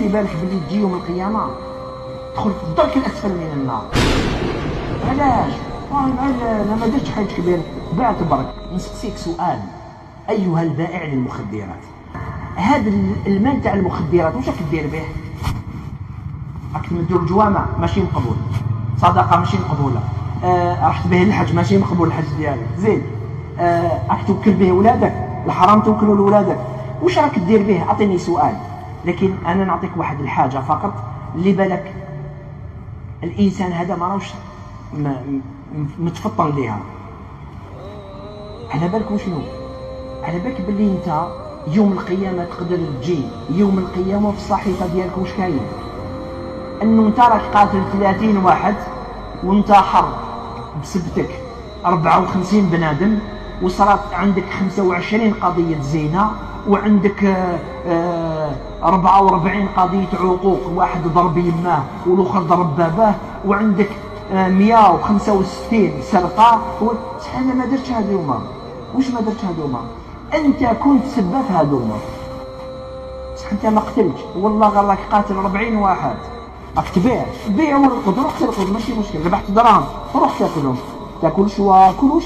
في بالك باللي تجي يوم القيامه تدخل في الدرك الاسفل من النار؟ علاش؟ انا ما درتش حاجه كبيره، بعت برك. نسقسيك سؤال ايها البائع للمخدرات، هذا المال تاع المخدرات واش راك دير به؟ راك تمدو الجوامع ماشي مقبول، صدقه ماشي مقبوله، رحت به للحج ماشي مقبول الحج ديالك، زيد راك توكل به ولادك، الحرام توكلوا لولادك، واش راك دير به؟ اعطيني سؤال. لكن انا نعطيك واحد الحاجه فقط اللي بالك الانسان هذا ما راهوش متفطن ليها. على بالك وشنو؟ على بالك باللي انت يوم القيامه تقدر تجي يوم القيامه في الصحيفه ديالك واش كاين؟ انه انت راك قاتل 30 واحد وانت حر بسبتك 54 بنادم، وصارت عندك 25 قضيه زنا، وعندك 44 قضيه عقوق، واحد ضرب يماه والاخر ضرب باباه، وعندك 165 سرقه. انا ما درتش هذوما، واش ما درتش هذوما؟ انت كنت سبب في هذوما، بصح انت ما قتلتش، والله غير راك قاتل 40 واحد. راك تبيع ورقد، روح ترقد ماشي مشكل، ربحت دراهم روح تاكلهم، تاكل شوا كلوش.